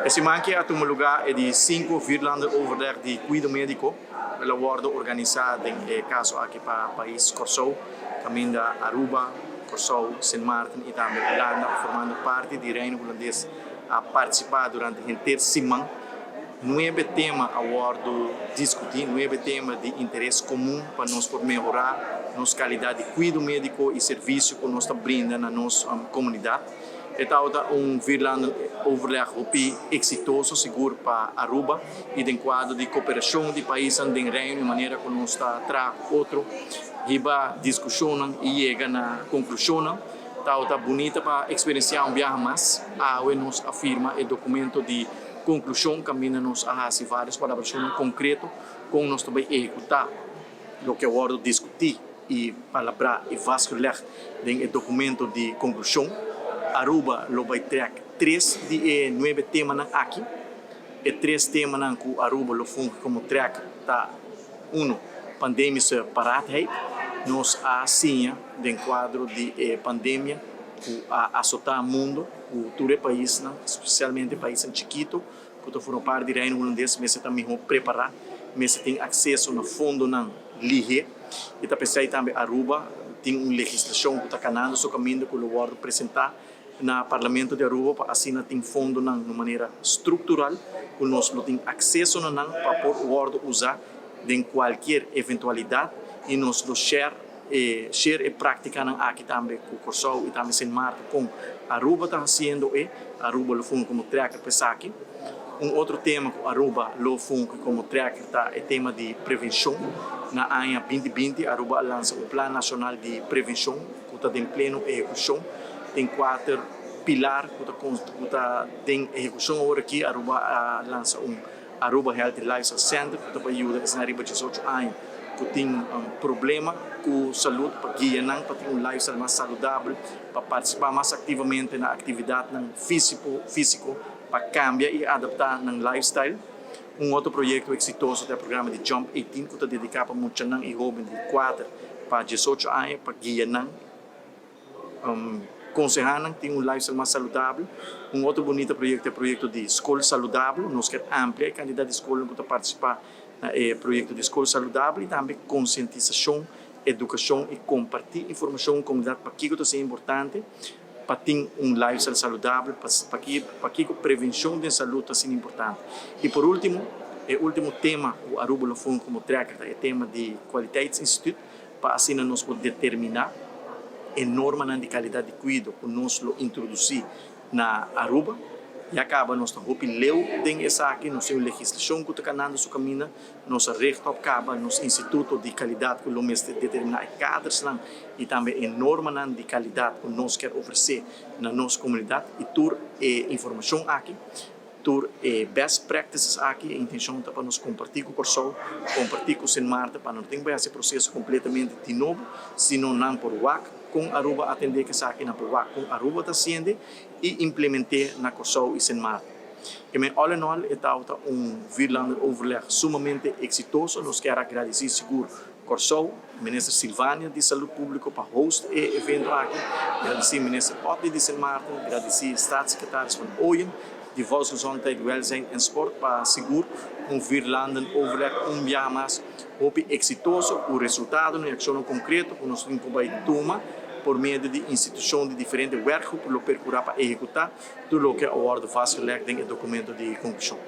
Esse manque a um lugar é de 5 Virlanden overleg de cuidado médico, pela acordo organizado em caso aqui para o país Corsou, caminho da Aruba, Corsou, Sint Maarten e também Holanda, formando parte do Reino Holandês a participar durante a inteira semana. 9 temas a acordo discutir, 9 temas de interesse comum para nós por melhorar nossa qualidade de cuidado médico e serviço que nós estamos brindando na nossa comunidade. Então, Virlanden overleg exitoso, seguro para Aruba e de quadro de cooperação de países do Reino, de maneira que nós está atrás outro, riba discussão e chega na conclusão. Então, está bonita para experienciar viagem mais. Nos afirma o documento de conclusão, caminha-nos a fazer várias colaborações concretas com nós também executar o que eu vou discutir e palabrar e vasculhar no documento de conclusão. Aruba lo vai ter 3 de 9 temas aqui. E 3 temas que Aruba lo funge como track tá 1 pandemia paradheid. Nós assim de quadro de pandemia que assotar o mundo, o todo o país, especialmente países chiquitos, que foram parte do Reino Holandês, mas também preparar, mas tem acesso no fundo não lige. E também Aruba tem uma legislação que está canando seu caminho que eu vou apresentar no Parlamento de Aruba para assim tem fundo de maneira estrutural que nós não tem acesso para poder usar em qualquer eventualidade e nós lo share e prática aqui também com o Corsou e também Sint Maarten com Aruba está fazendo Aruba lo fundo como tracker para aqui. Outro tema que Aruba lo fundo como tracker é o tema de prevenção. Na ano 2020 Aruba lança o Plano Nacional de Prevenção que está em pleno execução. Tem 4 pilares que está em execução agora aqui. Aruba lança Aruba Health Lifestyle Center que está ajuda a Aruba 18 anos que tem problema com saúde para guiar para ter lifestyle mais saudável, para participar mais ativamente na atividade físico para cambiar e adaptar no lifestyle. Outro projeto exitoso é o programa de Jump 18 que está dedicado para muitos e jovens de 4 para 18 anos para guiar aconselhando tem lifestyle mais saudável. Outro bonito projeto é o projeto de escola saudável. Nós queremos ampliar a quantidade de escolas que está participar no projeto de escola saudável e também conscientização, educação e compartilhar informação com a comunidade para que isso é importante, para ter lifestyle saudável, para que a prevenção de saúde é importante. E por último, o último tema que o Aruba lo fundo como tracker é o tema de Kwaliteitsinstituut, para assim nós poder determinar a norma de qualidade de cuidado que nós introduzir na Aruba e acaba nós também leu den essa aqui nossa legislação que está canando seu caminho nossa regra acaba nosso instituto de qualidade que nós determinar cadres e também a norma de qualidade que nós quer oferecer na nossa comunidade e tur informação aqui tur best practices aqui a intenção é para nós compartilhar com o Corsou, compartilhar com o Sint Maarten para não ter esse processo completamente de novo, senão não por WAC com Aruba atender que aqui na por WAC com Aruba está sendo e implementar na Corsou e Sint Maarten. E all in all, é Virlanden overleg sumamente exitoso. Nós queremos agradecer seguro Corsou, ministro Silvânia de Saúde Pública para host o evento aqui, agradecer ministro Otto de Sint Maarten, agradecer staatssecretários van Ooyen, de Volksgezondheid, Welzijn en Sport para seguro Virlanden overleg jaar mais hoop exitoso o resultado na ação concreta que nós temos que tomar por meio de instituições de diferentes werkgroepen para procurar para executar tudo o que a ordem faz no documento de conclusão.